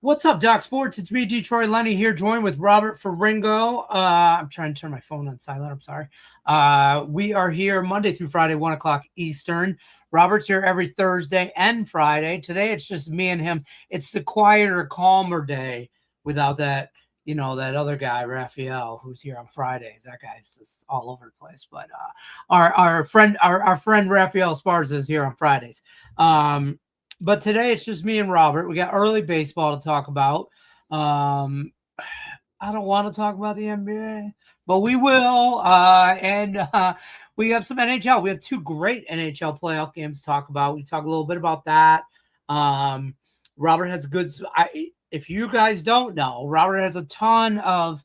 What's up, Doc Sports? It's me, Detroit Lenny, here, joined with Robert Faringo. I'm trying to turn my phone on silent. I'm sorry. We are here Monday through Friday, 1 o'clock Eastern. Robert's here every Thursday and Friday. Today, it's just me and him. It's the quieter, calmer day without that, that other guy, Raphael, who's here on Fridays. That guy's just all over the place. But our friend Raphael Sparza is here on Fridays. But today it's just me and Robert. We got early baseball to talk about. I don't want to talk about the NBA, but we will. And we have some NHL. We have two great NHL playoff games to talk about. We talk a little bit about that. Robert has good. If you guys don't know, Robert has a ton of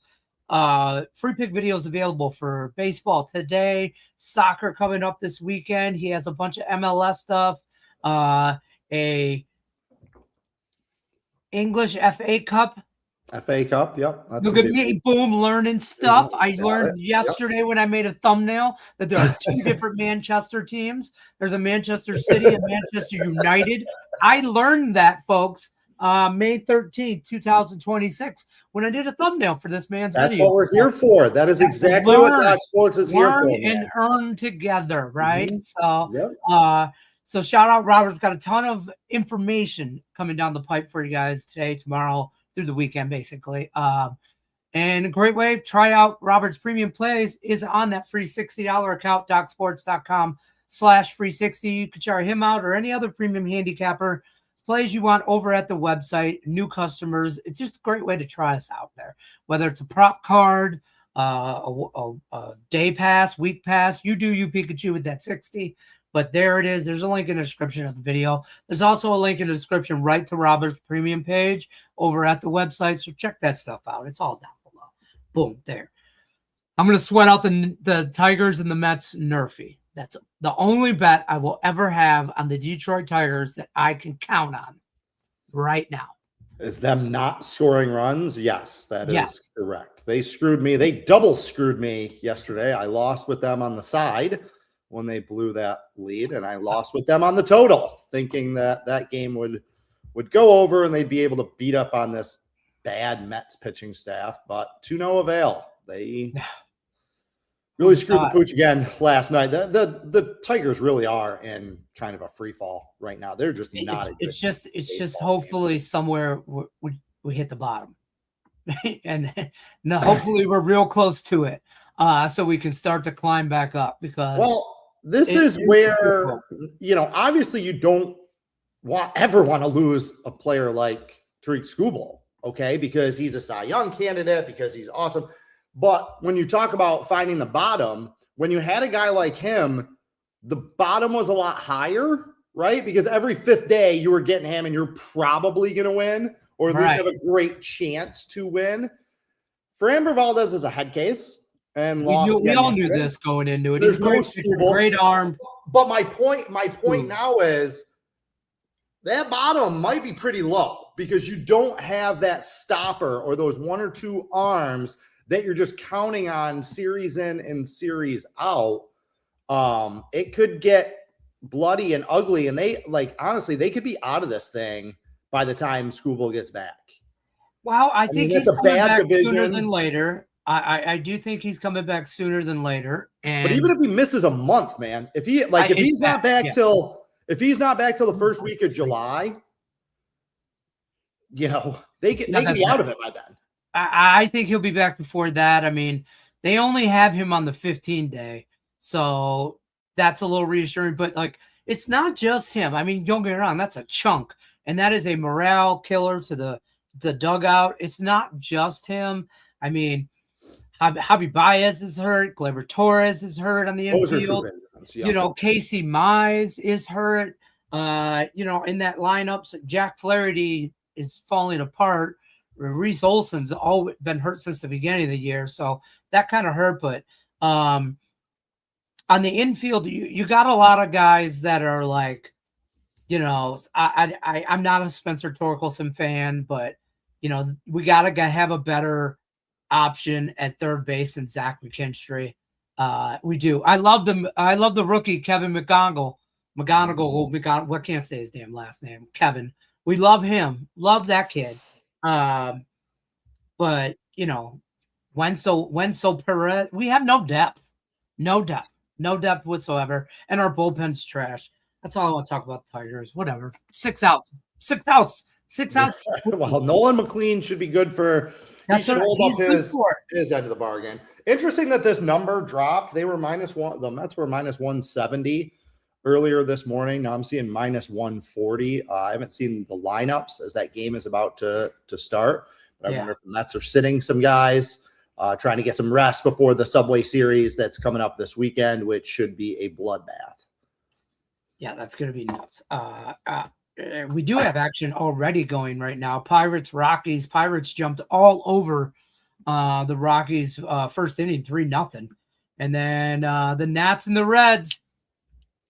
free pick videos available for baseball today, soccer coming up this weekend. He has a bunch of MLS stuff. A English FA Cup. Yep. Look at me, boom, learning stuff. I learned yesterday when I made a thumbnail that there are two different Manchester teams. There's a Manchester City and Manchester United. I learned that, folks, May 13th, 2026, when I did a thumbnail for this man's video. That's what we're here for. That is exactly what Doc Sports is here for. Learn and earn together, right? So, So shout out, Robert's got a ton of information coming down the pipe for you guys today, tomorrow, through the weekend, basically. And a great way to try out Robert's premium plays is on that free $60 account, docsports.com/free60. You can try him out or any other premium handicapper plays you want over at the website. New customers, it's just a great way to try us out there. Whether it's a prop card, a day pass, week pass, you Pikachu with that 60. But there it is. There's a link in the description of the video. There's also a link in the description right to Robert's premium page over at the website. So check that stuff out. It's all down below. Boom, there. I'm going to sweat out the Tigers and the Mets nerfy. That's the only bet I will ever have on the Detroit Tigers that I can count on right now. Is them not scoring runs? Yes, that is correct. They screwed me. They double screwed me yesterday. I lost with them on the side when they blew that lead, and I lost with them on the total, thinking that that game would go over and they'd be able to beat up on this bad Mets pitching staff, but to no avail. They really screwed the pooch again last night. The Tigers really are in kind of a free fall right now. They're just not. It's just hopefully somewhere we hit the bottom, and hopefully we're real close to it, so we can start to climb back up. Because this is where, obviously you don't ever want to lose a player like Tariq Skubal, okay, because he's a Cy Young candidate, because he's awesome. But when you talk about finding the bottom, when you had a guy like him, the bottom was a lot higher, right? Because every fifth day you were getting him and you're probably going to win, or at least have a great chance to win. Framber Valdez is a head case. And we all knew this going into it. He's great arm. But my point now is that bottom might be pretty low because you don't have that stopper or those one or two arms that you're just counting on series in and series out. It could get bloody and ugly, and honestly, they could be out of this thing by the time Skubal gets back. Well, I think he's coming back sooner than later. I do think he's coming back sooner than later. But even if he misses a month, man, if he's not back till the first week of July, they could be out of it by then. I think he'll be back before that. I mean, they only have him on the 15th day, so that's a little reassuring. But it's not just him. I mean, don't get me wrong, that's a chunk, and that is a morale killer to the dugout. It's not just him. I mean, Javi Baez is hurt. Gleyber Torres is hurt on the infield. Casey Mize is hurt. In that lineup, so Jack Flaherty is falling apart. Reese Olson's always been hurt since the beginning of the year, so that kind of hurt. But on the infield, you got a lot of guys that are I'm not a Spencer Torkelson fan, but we gotta have a better option at third base than Zach McKinstry. We do. I love the rookie Kevin McGonigal. I can't say his damn last name. Kevin. We love him. Love that kid. But Wenzel Perez, we have no depth whatsoever, and our bullpen's trash. That's all I want to talk about the Tigers. Whatever. 6 outs. Well, Nolan McLean should be good for. He should hold up his end of the bargain. Interesting that this number dropped. They were -1. The Mets were -170 earlier this morning. Now I'm seeing -140. I haven't seen the lineups as that game is about to start. But I wonder if the Mets are sitting some guys, trying to get some rest before the Subway Series that's coming up this weekend, which should be a bloodbath. Yeah, that's going to be nuts. We do have action already going right now. Pirates, Rockies. Pirates jumped all over the Rockies first inning, 3-0. And then the Nats and the Reds,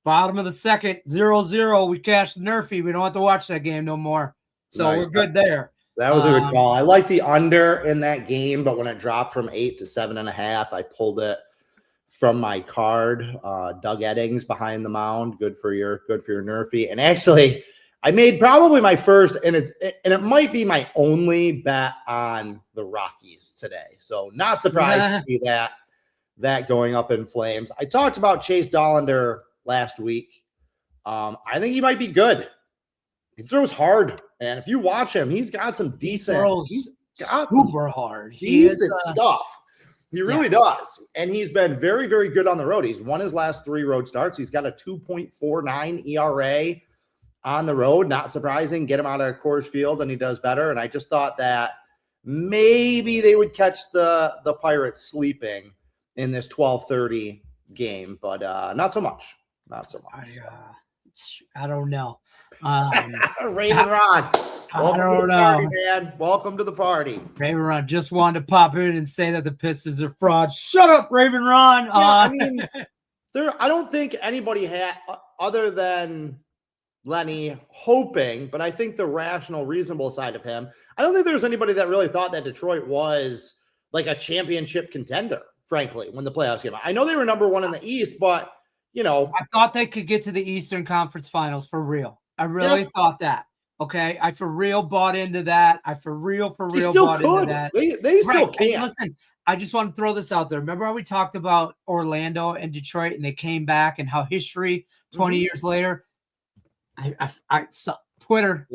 bottom of the second, 0-0. We cashed the Nerfy. We don't have to watch that game no more. So nice. We're good there. That was a good call. I like the under in that game, but when it dropped from 8 to 7.5, I pulled it from my card. Doug Eddings behind the mound. Good for your Nerfy. And actually, I made probably my first, and it might be my only bet on the Rockies today. So not surprised to see that going up in flames. I talked about Chase Dollander last week. I think he might be good. He throws hard, and if you watch him, he's got some decent. He's got super hard, decent stuff. He really does, and he's been very, very good on the road. He's won his last 3 road starts. He's got a 2.49 ERA on the road. Not surprising. Get him out of Coors Field, and he does better. And I just thought that maybe they would catch the Pirates sleeping in this 12:30 game, but not so much. Not so much. I don't know. Raven Ron. I don't know. Party, man. Welcome to the party. Raven Ron just wanted to pop in and say that the Pistons are frauds. Shut up, Raven Ron. I mean, I don't think anybody had, other than Lenny, hoping, but I think the rational, reasonable side of him, I don't think there's anybody that really thought that Detroit was like a championship contender, frankly, when the playoffs came out. I know they were number 1 in the East, but I thought they could get to the Eastern Conference Finals for real. I really thought that. Okay, I for real bought into that. I for real bought into that. They still can. And listen, I just want to throw this out there. Remember how we talked about Orlando and Detroit, and they came back, and how history 20 years later. Twitter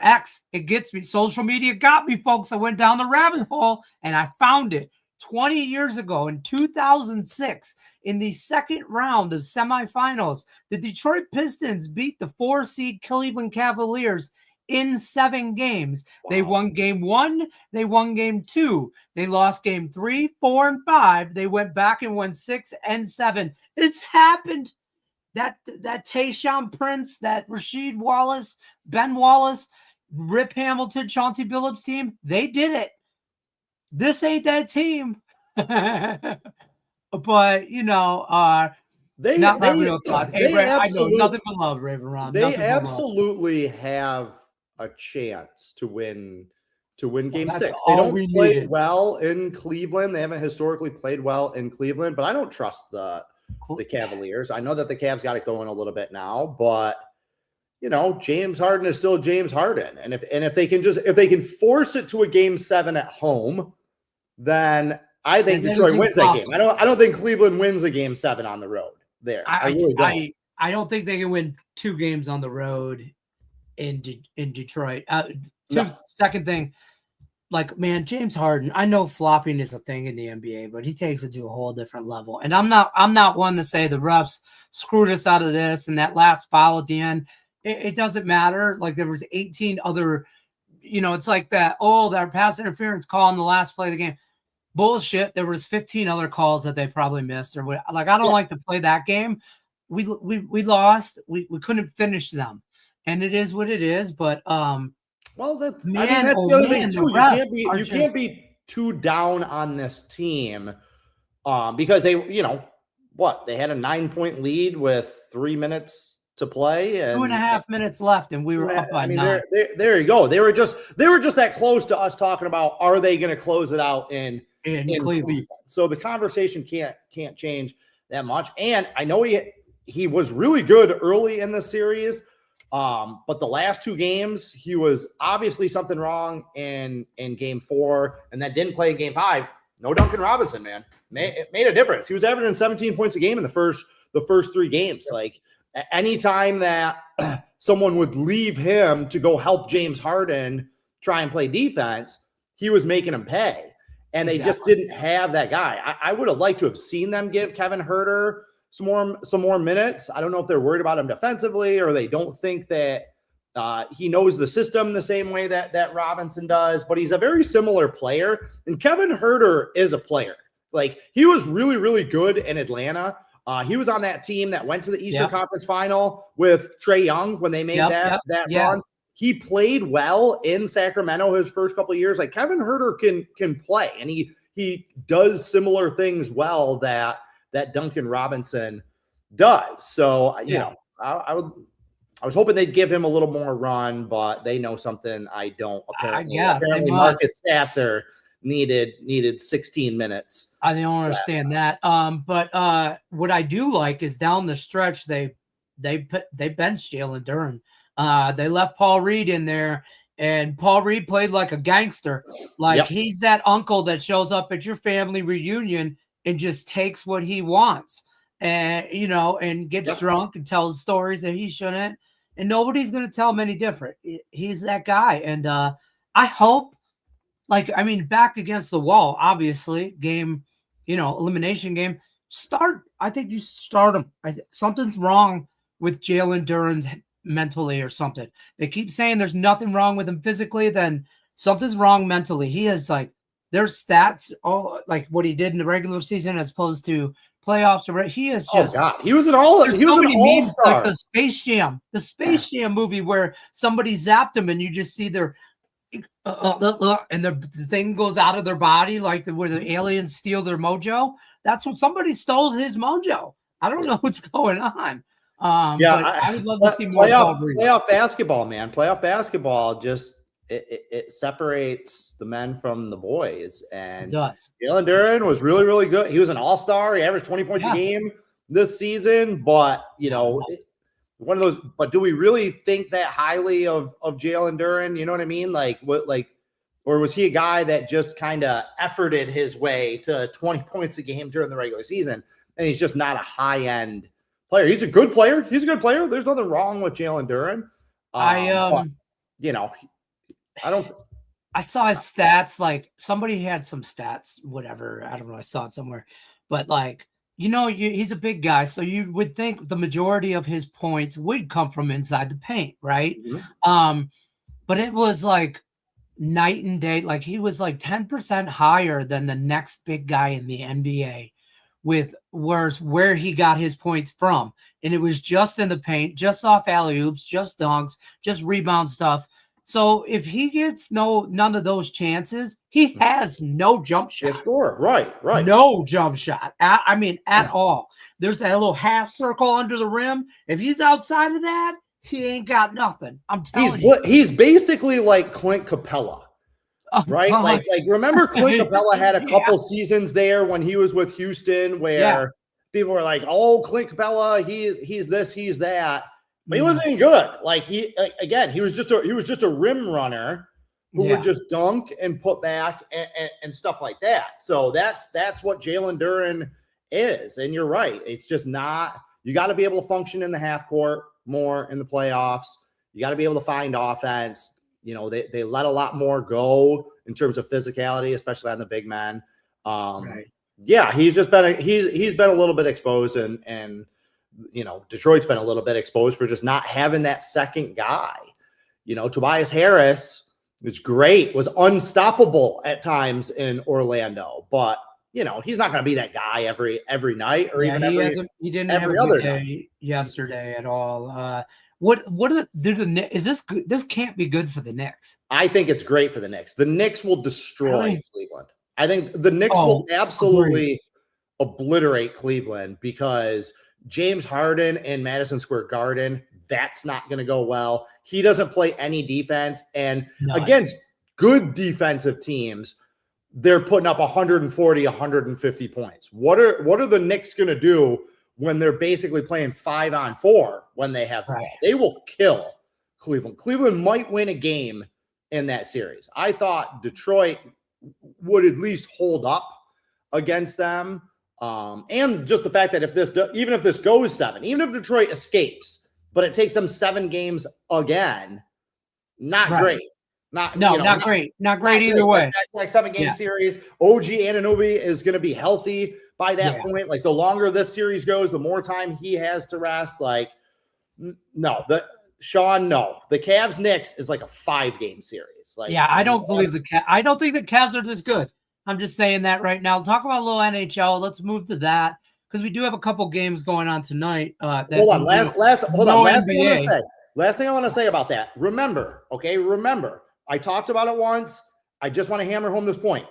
X, it gets me. Social media got me, folks. I went down the rabbit hole and I found it 20 years ago in 2006 in the second round of semifinals. The Detroit Pistons beat the 4-seed Cleveland Cavaliers in 7 games. Wow. They won game 1. They won game 2. They lost game 3, 4, and 5. They went back and won 6 and 7. It's happened. That Tayshaun Prince, that Rasheed Wallace, Ben Wallace, Rip Hamilton, Chauncey Billups team, they did it. This ain't that team. But, they not my real thoughts. I know nothing but love, Raven Ron. They absolutely have a chance to win game 6. They don't play well in Cleveland. They haven't historically played well in Cleveland, but I don't trust the Cavaliers. I know that the Cavs got it going a little bit now, but James Harden is still James Harden. And if they can force it to a game 7 at home, then I think Detroit wins that game. I don't think Cleveland wins a game 7 on the road there. I really don't. I don't think they can win 2 games on the road in Detroit. Second thing, James Harden, I know flopping is a thing in the NBA, but he takes it to a whole different level. And I'm not one to say the refs screwed us out of this and that last foul at the end. It doesn't matter. There was 18 other, it's like that pass interference call in the last play of the game. Bullshit. There was 15 other calls that they probably missed, or I don't like to play that game. We lost. We couldn't finish them, and it is what it is. But that's the other thing too. You can't be too down on this team, because they they had a 9-point lead with 3 minutes to play and 2.5 minutes left, and we were up by 9. There you go. They were just that close to us talking about, are they going to close it out in Cleveland? So the conversation can't change that much. And I know he was really good early in the series, But the last 2 games, he was obviously something wrong in game 4, and that didn't play in game 5. No Duncan Robinson, man. It made a difference. He was averaging 17 points a game in the first 3 games. Like, anytime that someone would leave him to go help James Harden try and play defense, he was making him pay. And they just didn't have that guy. I would have liked to have seen them give Kevin Huerter some more minutes. I don't know if they're worried about him defensively, or they don't think that he knows the system the same way that Robinson does, but he's a very similar player. And Kevin Huerter is a player. Like, he was really, really good in Atlanta. He was on that team that went to the Eastern Conference Final with Trae Young when they made that run. He played well in Sacramento his first couple of years. Like, Kevin Huerter can play, and he does similar things well that Duncan Robinson does. So, you know, I was hoping they'd give him a little more run, but they know something I don't. Apparently, apparently Marcus Sasser needed 16 minutes. I don't understand that. But what I do like is down the stretch they benched Jalen Duren. They left Paul Reed in there, and Paul Reed played like a gangster. Like, he's that uncle that shows up at your family reunion and just takes what he wants, and, you know, and gets drunk and tells stories that he shouldn't, and nobody's going to tell him any different. He's that guy. And I hope, like, I mean, back against the wall, obviously, game, you know, elimination game, I think you start him. Something's wrong with Jalen Duren's mentally or something. They keep saying there's nothing wrong with him physically, then something's wrong mentally. He has, like, there's stats, all like what he did in the regular season as opposed to playoffs. He is just, he was an all-star. Like the Space Jam movie where somebody zapped him and you just see their and the thing goes out of their body, like where the aliens steal their mojo. That's what somebody stole, his mojo. I don't know what's going on. I would love to see more playoff basketball, man. Playoff basketball just it separates the men from the boys. And Jalen Duren was really, really good. He was an all-star. He averaged 20 points a game this season. But, you know, one of those. But do we really think that highly of Jalen Duren? You know what I mean? Like, or was he a guy that just kind of efforted his way to 20 points a game during the regular season, and he's just not a high-end player? He's a good player. There's nothing wrong with Jalen Duren. But, you know, I saw his stats. Like, somebody had some stats, whatever. I don't know. I saw it somewhere, but, like, you know, he's a big guy, so you would think the majority of his points would come from inside the paint, right? Mm-hmm. But it was like night and day. Like, he was like 10% higher than the next big guy in the NBA with where he got his points from. And it was just in the paint, just off alley-oops, just dunks, just rebound stuff. So if he gets none of those chances, he has no jump shot. Score. Right. No jump shot. At all. There's that little half circle under the rim. If he's outside of that, he ain't got nothing. I'm telling you. He's basically like Clint Capella, right? Like remember Clint Capella had a couple seasons there when he was with Houston where people were like, "Oh, Clint Capella, he's this, he's that." But he wasn't any good. Like, he was just a rim runner who would just dunk and put back and stuff like that. So that's what Jalen Duren is. And you're right. It's just not. You got to be able to function in the half court more in the playoffs. You got to be able to find offense. You know, they let a lot more go in terms of physicality, especially on the big men. Yeah, he's been a little bit exposed, and you know, Detroit's been a little bit exposed for just not having that second guy. You know, Tobias Harris was great, was unstoppable at times in Orlando, but you know, he's not going to be that guy every night or even he didn't have every other day yesterday at all. What is this? This can't be good for the Knicks. I think it's great for the Knicks. The Knicks will destroy Cleveland. I think the Knicks will absolutely obliterate Cleveland because James Harden in Madison Square Garden, that's not going to go well. He doesn't play any defense, and against good defensive teams, they're putting up 140, 150 points. What are the Knicks going to do when they're basically playing 5-on-4 when they have the ball? They will kill Cleveland. Cleveland might win a game in that series. I thought Detroit would at least hold up against them. And just the fact that even if this goes 7, even if Detroit escapes, but it takes them 7 games again, not great. Not great. Not great either way. Like 7-game series. OG Anunoby is going to be healthy by that point. Like the longer this series goes, the more time he has to rest. Like, no, the Cavs Knicks is like a 5-game series. Like, I don't believe I don't think the Cavs are this good. I'm just saying that right now. Talk about a little NHL. Let's move to that because we do have a couple games going on tonight. Hold on. Last thing I want to say about that. Remember, I talked about it once. I just want to hammer home this point.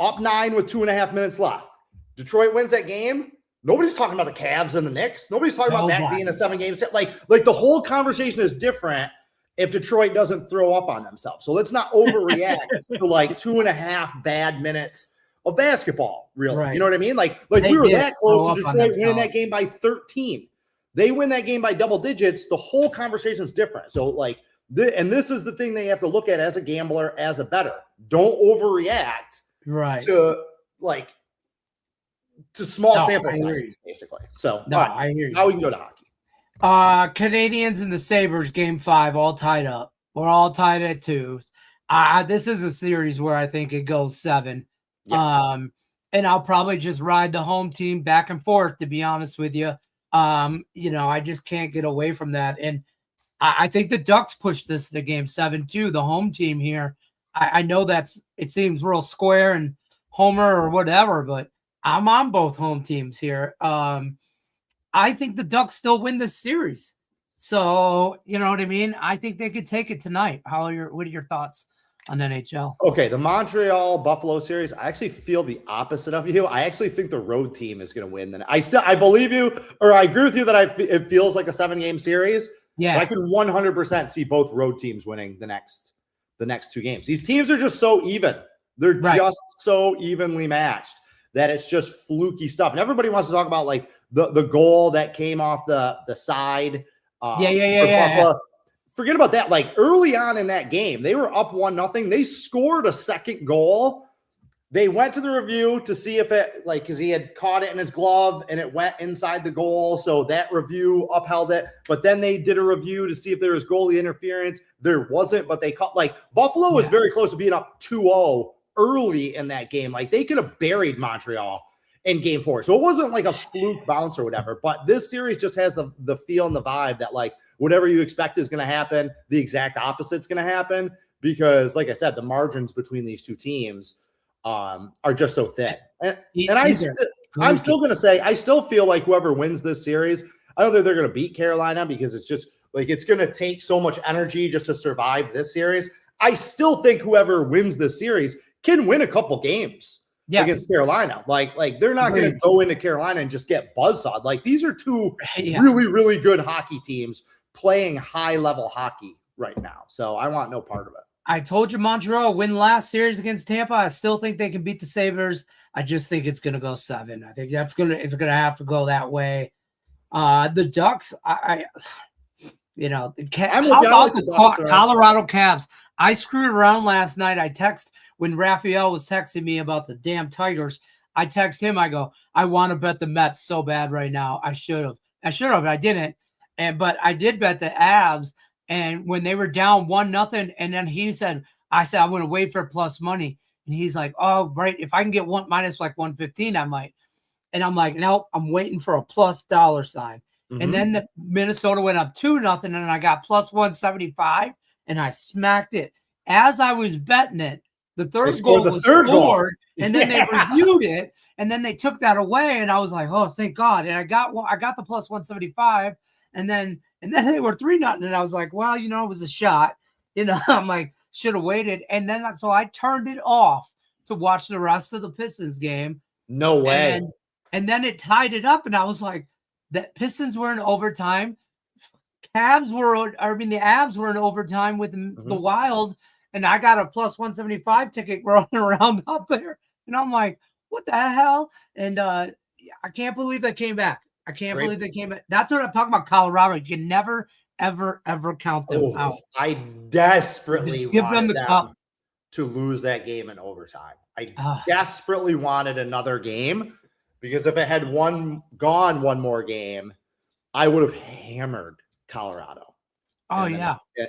Up 9 with 2.5 minutes left. Detroit wins that game. Nobody's talking about the Cavs and the Knicks. Nobody's talking about that being a 7-game set. Like the whole conversation is different if Detroit doesn't throw up on themselves. So let's not overreact to like 2.5 bad minutes of basketball, really. Right. You know what I mean? Like we were that close to Detroit winning that game by 13. They win that game by double digits. The whole conversation is different. So and this is the thing they have to look at as a gambler, as a bettor. Don't overreact to small sample sizes, basically. So I hear you. Now we can go to hockey. Canadians and the Sabres, game 5, all tied up. We're all tied at 2. This is a series where I think it goes 7. Yeah. And I'll probably just ride the home team back and forth, to be honest with you. I just can't get away from that. And I think the Ducks pushed this to game 7 too, the home team here. I know it seems real square and homer or whatever, but I'm on both home teams here. I think the Ducks still win this series. So, you know what I mean? I think they could take it tonight. What are your thoughts on NHL? Okay, the Montreal-Buffalo series, I actually feel the opposite of you. I actually think the road team is going to win. I believe you, or I agree with you that it feels like a 7-game series. Yeah. But I can 100% see both road teams winning the next 2 games. These teams are just so even. They're just so evenly matched that it's just fluky stuff. And everybody wants to talk about like the goal that came off the side. Yeah. Forget about that. Like early on in that game, they were up 1-0. They scored a second goal. They went to the review to see if it, because he had caught it in his glove and it went inside the goal. So that review upheld it. But then they did a review to see if there was goalie interference. There wasn't, but they caught, Buffalo was very close to being up 2-0 early in that game. Like they could have buried Montreal in game 4. So it wasn't like a fluke bounce or whatever. But this series just has the feel and the vibe that whatever you expect is going to happen, the exact opposite is going to happen. Because like I said, the margins between these two teams are just so thin. And I'm still going to say, I still feel like whoever wins this series, I don't think they're going to beat Carolina because it's just it's going to take so much energy just to survive this series. I still think whoever wins this series can win a couple games against Carolina. They're not going to go into Carolina and just get buzzsawed. These are two really, really good hockey teams playing high-level hockey right now. So I want no part of it. I told you Montreal win last series against Tampa. I still think they can beat the Sabres. I just think it's going to go 7. I think it's going to have to go that way. The Ducks, how about the Colorado Cavs? I screwed around last night. When Raphael was texting me about the damn Tigers, I text him. I go, I want to bet the Mets so bad right now. I should have. I didn't. But I did bet the Avs. And when they were down 1-0, and then I said, I'm going to wait for plus money. And he's like, oh, right. If I can get minus 115, I might. And I'm like, no, I'm waiting for a plus dollar sign. Mm-hmm. And then Minnesota went up 2-0, and I got plus 175, and I smacked it. As I was betting it, the third goal was scored, and then they reviewed it, and then they took that away, and I was like, oh, thank God. And I got the plus 175, and then they were 3-0, and I was like, well, it was a shot. I'm like, should have waited. And then so I turned it off to watch the rest of the Pistons game. No way. And then it tied it up, and I was like, the Pistons were in overtime. The Avs were in overtime with the Wild, and I got a plus 175 ticket rolling around up there. And I'm like, what the hell? And I can't believe they came back. That's what I'm talking about, Colorado. You can never ever count them out. I desperately Just give them wanted the cup to lose that game in overtime. I Ugh. desperately wanted another game, because if it had gone one more game, I would have hammered Colorado.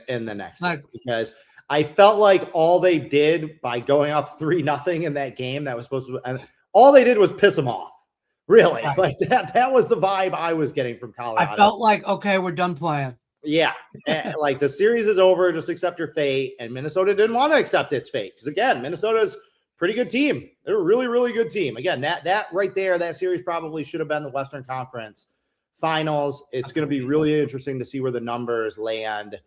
In the next game, because I felt like all they did by going up 3-0 in that game that was supposed to, and all they did was piss them off. Really, Right. like that was the vibe I was getting from Colorado. I felt like, okay, we're done playing. Yeah, and like the series is over. Just accept your fate. And Minnesota didn't want to accept its fate, because again, Minnesota's a pretty good team. They're a really, really good team. Again, that right there, that series probably should have been the Western Conference Finals. It's going to be really interesting to see where the numbers land,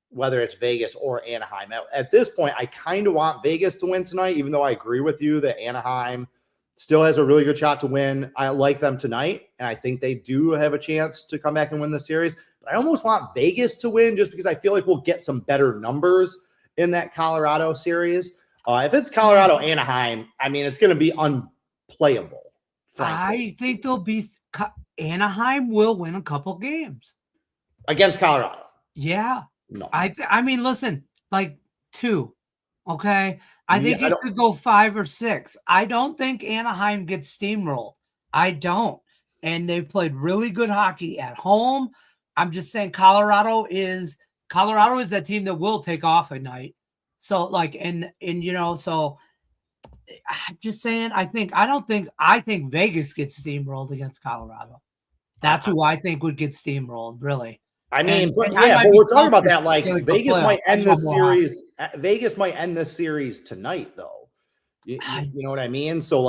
whether it's Vegas or Anaheim. At this point, I kind of want Vegas to win tonight, even though I agree with you that Anaheim still has a really good shot to win. I like them tonight, and I think they do have a chance to come back and win the series. But I almost want Vegas to win, just because I feel like we'll get some better numbers in that Colorado series. If it's Colorado-Anaheim, I mean, it's going to be unplayable, frankly. I think they'll be Anaheim will win a couple games Against Colorado. Yeah. No. I mean, listen, like 2. Okay. I think it could go 5 or 6. I don't think Anaheim gets steamrolled. I don't. And they've played really good hockey at home. I'm just saying Colorado is that team that will take off at night. So like, and you know, so I'm just saying, I think Vegas gets steamrolled against Colorado. That's who I think would get steamrolled, really. I mean, but we're talking about that. Like Vegas might end this series. Vegas might end this series tonight, though. You know what I mean? So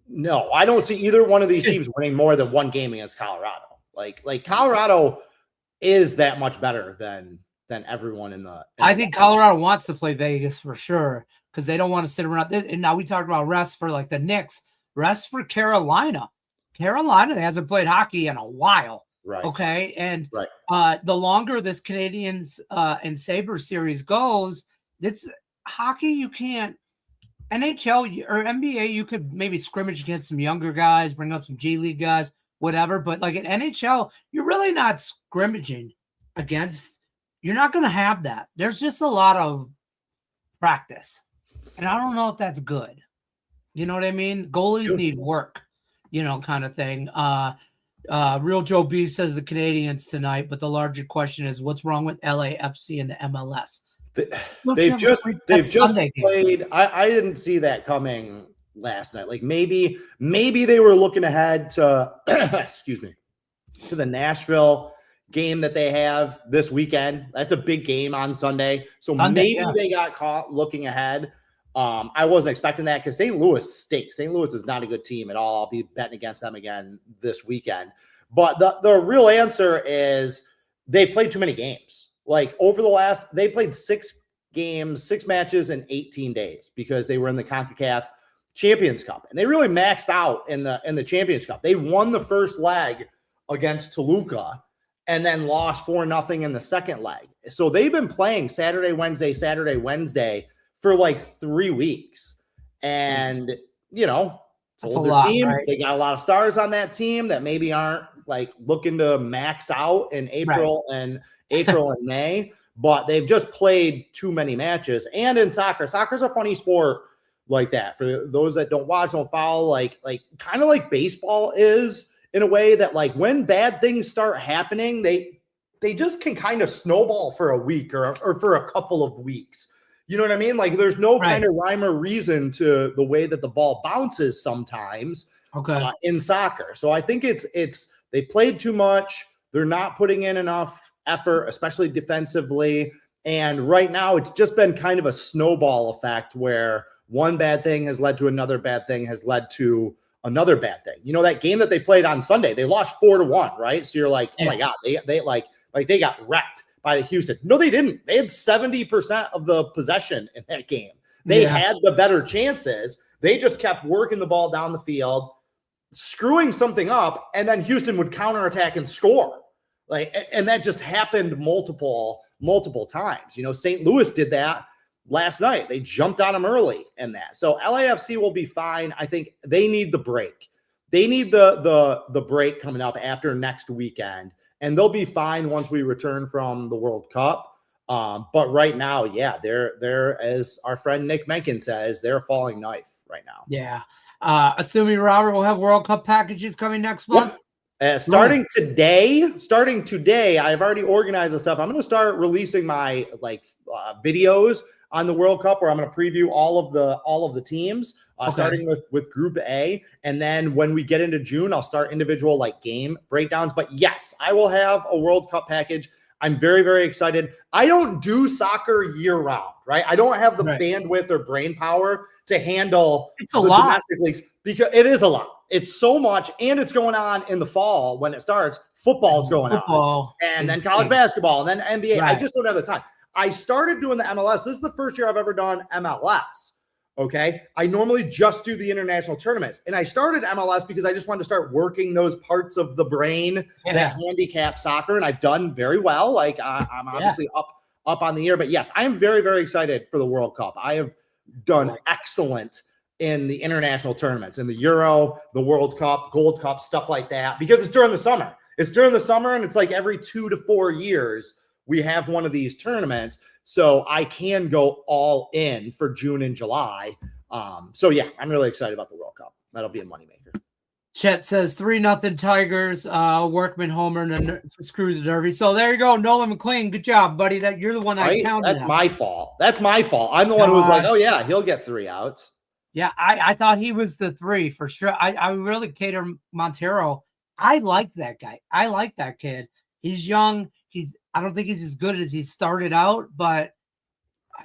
no, I don't see either one of these teams winning more than one game against Colorado. Like Colorado is that much better than everyone in the. I think Colorado wants to play Vegas for sure, because they don't want to sit around. And now we talked about rest for like the Knicks, rest for Carolina. Carolina hasn't played hockey in a while. Right. Okay. And the longer this Canadians and Sabres series goes, it's hockey. You can't NHL or NBA. You could maybe scrimmage against some younger guys, bring up some G League guys, whatever. But like at NHL, you're really not scrimmaging against. You're not going to have that. There's just a lot of practice, and I don't know if that's good. You know what I mean? Goalies need work, you know, kind of thing. Real Joe Beef says the Canadians tonight, but the larger question is what's wrong with LAFC and the MLS? They've just played. I didn't see that coming last night. Like maybe they were looking ahead to excuse me, to the Nashville game that they have this weekend. That's a big game on Sunday. So maybe they got caught looking ahead. I wasn't expecting that, because St. Louis stinks. St. Louis is not a good team at all. I'll be betting against them again this weekend. But the real answer is they played too many games. Like they played 6 matches in 18 days, because they were in the CONCACAF Champions Cup, and they really maxed out in the Champions Cup. They won the first leg against Toluca and then lost 4-0 in the second leg. So they've been playing Saturday, Wednesday for like 3 weeks. And, you know, it's an older team. Right? They got a lot of stars on that team that maybe aren't like looking to max out in April and May, but they've just played too many matches. And in soccer's a funny sport like that. For those that don't watch, don't follow, like kind of like baseball is, in a way that like when bad things start happening, they just can kind of snowball for a week or for a couple of weeks. You know what I mean? Like there's no kind of rhyme or reason to the way that the ball bounces sometimes in soccer. So I think it's they played too much. They're not putting in enough effort, especially defensively. And right now it's just been kind of a snowball effect where one bad thing has led to another bad thing has led to another bad thing. You know, that game that they played on Sunday, they lost 4-1, right? So you're like, oh my God, they got wrecked by the Houston. No, they didn't. They had 70% of the possession in that game. They had the better chances. They just kept working the ball down the field, screwing something up, and then Houston would counterattack and score. And that just happened multiple times. You know, St. Louis did that last night. They jumped on them early in that. So LAFC will be fine. I think they need the break. They need the break coming up after next weekend. and they'll be fine once we return from the World Cup. But right now, yeah, they're as our friend Nick Mencken says, they're a falling knife right now. Yeah. Assuming Robert will have World Cup packages coming next month. Starting today, I've already organized the stuff. I'm going to start releasing my videos on the World Cup, where I'm going to preview all of the teams, starting with Group A, and then when we get into June, I'll start individual game breakdowns. But yes, I will have a World Cup package. I'm very, very excited. I don't do soccer year round, right? I don't have the bandwidth or brain power to handle the domestic leagues, because it is a lot. It's so much, and it's going on in the fall when it starts. Football's going on, and then college basketball, and then NBA. I just don't have the time. I started doing the MLS. This is the first year I've ever done MLS. Okay. I normally just do the international tournaments, and I started MLS because I just wanted to start working those parts of the brain that handicap soccer. And I've done very well. I'm obviously up on the year, but yes, I am very, very excited for the World Cup. I have done excellent in the international tournaments, in the Euro, the World Cup, Gold Cup, stuff like that, because it's during the summer. It's during the summer, and it's like every 2 to 4 years we have one of these tournaments. So I can go all in for June and July. So yeah, I'm really excited about the World Cup. That'll be a moneymaker. Chet says 3-0 Tigers. Workman homer and screw the Derby. So there you go, Nolan McLean. Good job, buddy. That you're the one I counted. That's my fault. I'm the one who was like, oh yeah, he'll get 3 outs. Yeah, I thought he was the 3 for sure. I really cater Montero. I like that guy. I like that kid. He's young. I don't think he's as good as he started out, but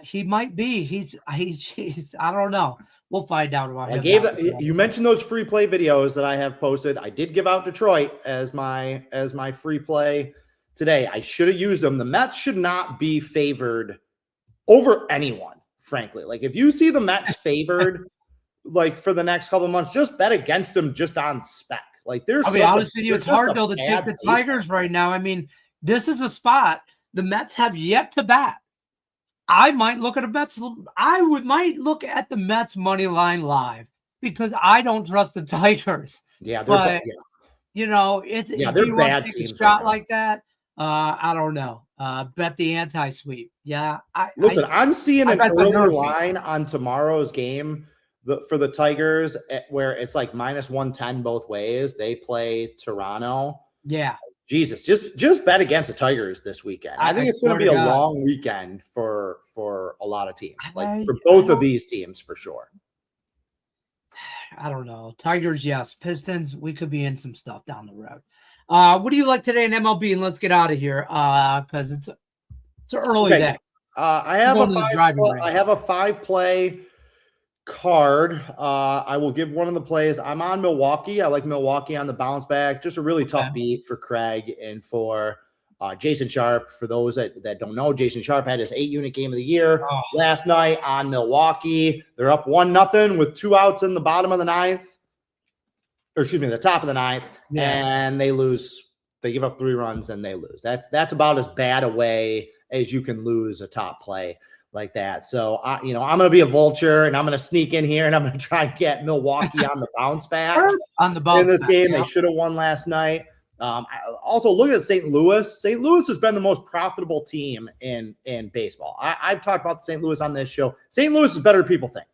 he might be. He's I don't know. We'll find out about him. You mentioned those free play videos that I have posted. I did give out Detroit as my free play today. I should have used them. The Mets should not be favored over anyone, frankly. If you see the Mets favored for the next couple of months, just bet against them just on spec. I'll be honest with you, it's hard though to take the Tigers right now. I mean, this is a spot the Mets have yet to bat. I might look at might look at the Mets money line live, because I don't trust the Tigers. Yeah, they're they're bad teams. A shot like that, I don't know. Bet the anti-sweep. Yeah, I'm seeing an early line on tomorrow's game for the Tigers, where it's minus 110 both ways. They play Toronto. Yeah. Jesus, just bet against the Tigers this weekend. I think it's going to be a long weekend for a lot of teams, for both of these teams for sure. I don't know. Tigers, yes. Pistons, we could be in some stuff down the road. What do you like today in MLB? And let's get out of here because it's an early day. I have a 5-play card. I will give one of the plays. I'm on Milwaukee. I like Milwaukee on the bounce back. Just a really tough beat for Craig and for Jason Sharp. For those that don't know, Jason Sharp had his 8-unit game of the year last night on Milwaukee. They're up 1-0 with 2 outs in the bottom of the ninth. Or excuse me, the top of the ninth, and they lose. They give up 3 runs and they lose. That's about as bad a way as you can lose a top play like that. So I'm going to be a vulture, and I'm going to sneak in here, and I'm going to try and get Milwaukee on the bounce back on the bounce in this game. They should have won last night. Also, look at St. Louis. St. Louis has been the most profitable team in baseball. I've talked about St. Louis on this show. St. Louis is better than people think,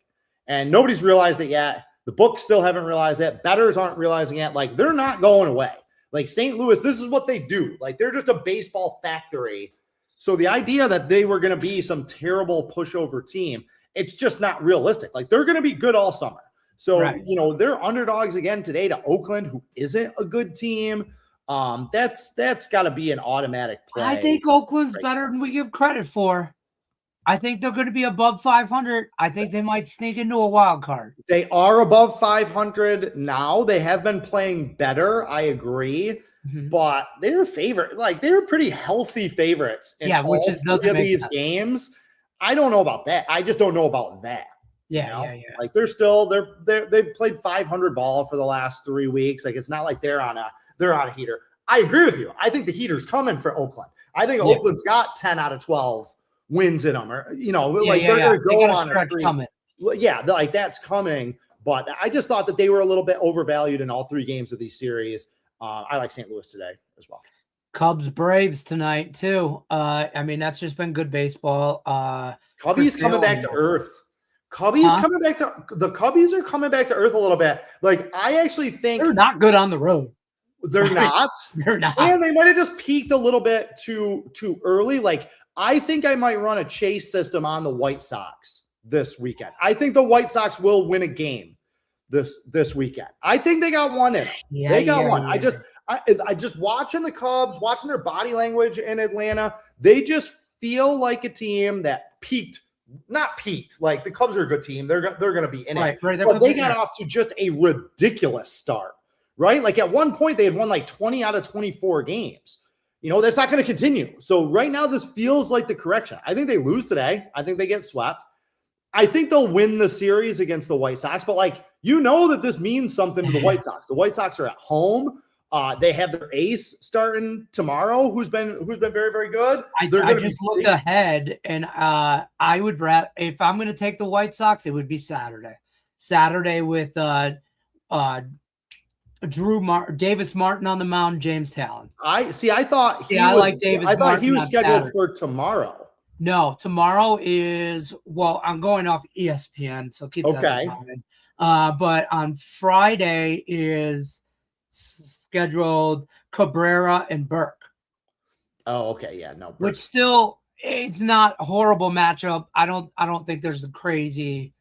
and nobody's realized it yet. The books still haven't realized it. Bettors aren't realizing it. They're not going away. St. Louis, this is what they do. They're just a baseball factory. So the idea that they were going to be some terrible pushover team, it's just not realistic. They're going to be good all summer. So, they're underdogs again today to Oakland, who isn't a good team. That's got to be an automatic play. I think Oakland's better than we give credit for. I think they're going to be above 500. I think they might sneak into a wild card. They are above 500 now. They have been playing better. I agree. Mm-hmm. But they're favorite. They're pretty healthy favorites in all three of these games. I don't know about that. I just don't know about that. Yeah. They've played 500 ball for the last 3 weeks. It's not like they're on a heater. I agree with you. I think the heater's coming for Oakland. I think Oakland's got 10 out of 12 wins in them, or they're going to go on a streak. Yeah, that's coming. But I just thought that they were a little bit overvalued in all 3 games of these series. I like St. Louis today as well. Cubs Braves tonight too. I mean, that's just been good baseball. Cubbies coming back to earth. Cubbies coming back to the Cubbies are coming back to earth a little bit. Like, I actually think they're not good on the road. They're not. They're not. And they might have just peaked a little bit too early. Like, I think I might run a chase system on the White Sox this weekend. I think the White Sox will win a game this weekend. I think they got one in them. Yeah, they got one. Yeah. I just watching the Cubs, watching their body language in Atlanta, they just feel like a team that peaked. Not peaked. Like, the Cubs are a good team. They're going to be in it. Right. But they got off to just a ridiculous start, right? Like, at one point they had won like 20 out of 24 games. You know, that's not going to continue. So right now this feels like the correction. I think they lose today. I think they get swept. I think they'll win the series against the White Sox, but like, you know that this means something to the White Sox. The White Sox are at home. They have their ace starting tomorrow, who's been very, very good. I just looked ahead, and I would rather, if I'm going to take the White Sox, it would be Saturday with Davis Martin on the mound, James Talon. I thought he was scheduled for tomorrow. No, tomorrow is, well, I'm going off ESPN, so keep that in mind. But on Friday is scheduled Cabrera and Burke. Oh, okay, yeah, no. Which still, it's not a horrible matchup. I don't think there's a crazy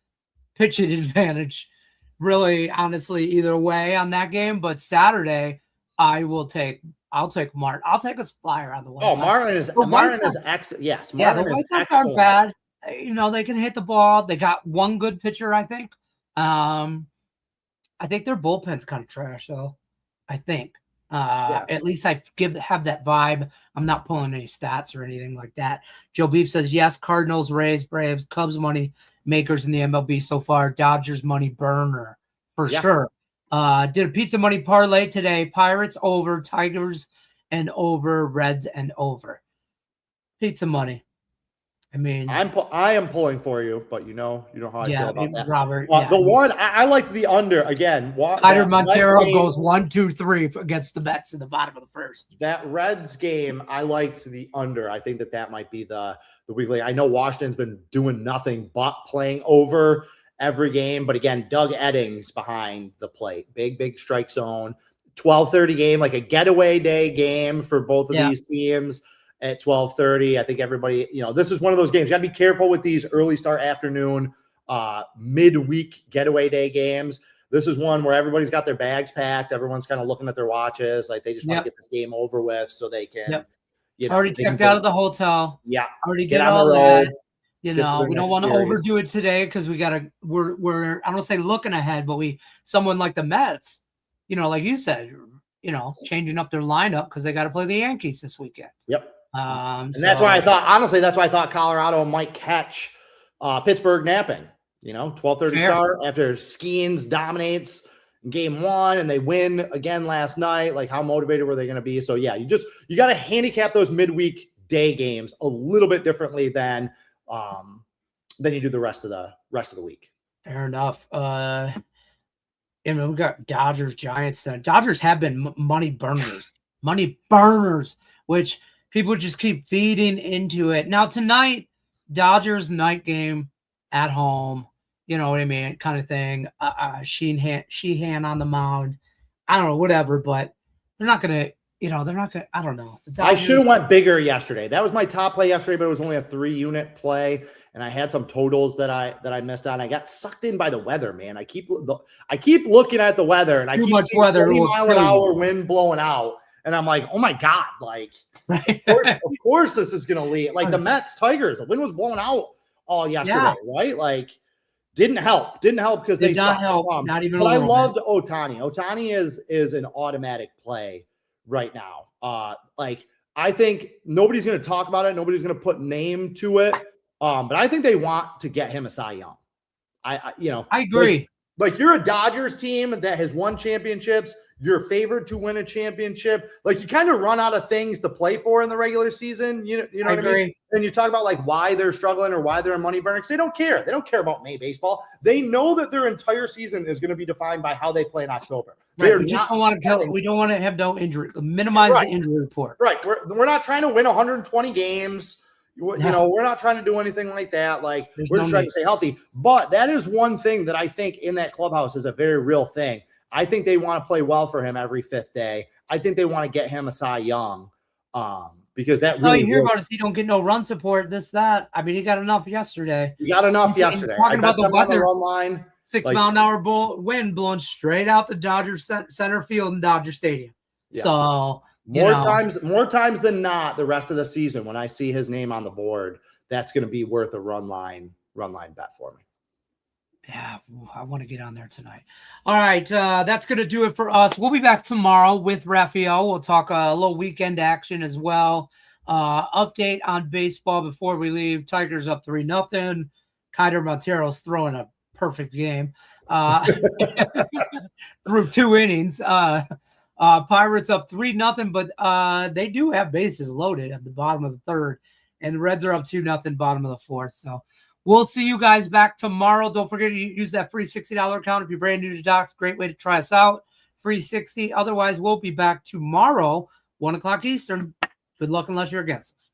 pitching advantage, really, honestly, either way on that game. But Saturday, I'll take Martin. I'll take a flyer on the White Sox. Martin is excellent. Yes, Martin the White Sox aren't bad. You know, they can hit the ball. They got one good pitcher, I think. I think their bullpen's kind of trash, though. I think. At least I have that vibe. I'm not pulling any stats or anything like that. Joe Beef says, yes, Cardinals, Rays, Braves, Cubs money makers in the MLB so far. Dodgers money burner for sure. Did a pizza money parlay today. Pirates over, Tigers and over, Reds and over. Pizza money. I mean, I am pulling for you, but you know how I feel about that. Robert. The one I like the under again. Tyler Montero goes 1-2-3 against the Mets in the bottom of the first. That Reds game, I liked the under. I think that might be the weekly. I know Washington's been doing nothing but playing over every game, but again, Doug Eddings behind the plate, big strike zone. 12:30 game, like a getaway day game for both of these teams. At 12:30, I think everybody, this is one of those games. You got to be careful with these early start afternoon, midweek getaway day games. This is one where everybody's got their bags packed. Everyone's kind of looking at their watches, like they just want to get this game over with so they can. Already checked out of the hotel. Yeah, already did all that. We don't want to overdo it today because we're I don't say looking ahead, but someone like the Mets, like you said, changing up their lineup because they got to play the Yankees this weekend. Yep. And that's why I thought Colorado might catch Pittsburgh napping. 12:30 start after Skeens dominates game one and they win again last night. Like, how motivated were they going to be? So yeah, you got to handicap those midweek day games a little bit differently than you do the rest of the week. Fair enough. We've got Dodgers, Giants. Dodgers have been money burners, which people just keep feeding into it. Now tonight, Dodgers night game at home, you know what I mean, kind of thing. Sheehan on the mound. I don't know, whatever, but they're not gonna. I don't know. I should have went bigger yesterday. That was my top play yesterday, but it was only a 3-unit play, and I had some totals that I missed on. I got sucked in by the weather, man. I keep looking at the weather, and I keep seeing 20-mile-an-hour wind blowing out, and I'm like, oh my god, like of course this is gonna lead. Like the Mets, Tigers, the wind was blowing out all yesterday, right? Like didn't help because they sucked. Not even. But I loved Ohtani. Ohtani is an automatic play right now. I think nobody's going to talk about it. Nobody's going to put name to it. But I think they want to get him a Cy Young. I agree. Like you're a Dodgers team that has won championships. you're favored to win a championship. Like, you kind of run out of things to play for in the regular season. You know what I mean? And you talk about like why they're struggling or why they're in money burning. They don't care. They don't care about May baseball. They know that their entire season is going to be defined by how they play in October. Right. We don't want to have no injury. Minimize the injury report. Right. We're not trying to win 120 games. You know, we're not trying to do anything like that. Like, we're just trying to stay healthy. But that is one thing that I think in that clubhouse is a very real thing. I think they want to play well for him every fifth day. I think they want to get him a Cy Young, because that really. You hear about is he don't get no run support. This, that. I mean, he got enough yesterday. I bet them on the run line. 6-mile-an-hour wind blowing straight out the Dodgers center field in Dodger Stadium. Yeah. So more times than not, the rest of the season, when I see his name on the board, that's going to be worth a run line bet for me. Yeah, I want to get on there tonight. All right, that's going to do it for us. We'll be back tomorrow with Raphael. We'll talk a little weekend action as well. Update on baseball before we leave. Tigers up 3-0. Kyder Montero's throwing a perfect game through 2 innings. Pirates up 3-0, but they do have bases loaded at the bottom of the third, and the Reds are up 2-0, bottom of the fourth. So we'll see you guys back tomorrow. Don't forget to use that free $60 account if you're brand new to Docs. Great way to try us out. Free 60. Otherwise, we'll be back tomorrow, 1 o'clock Eastern. Good luck unless you're against us.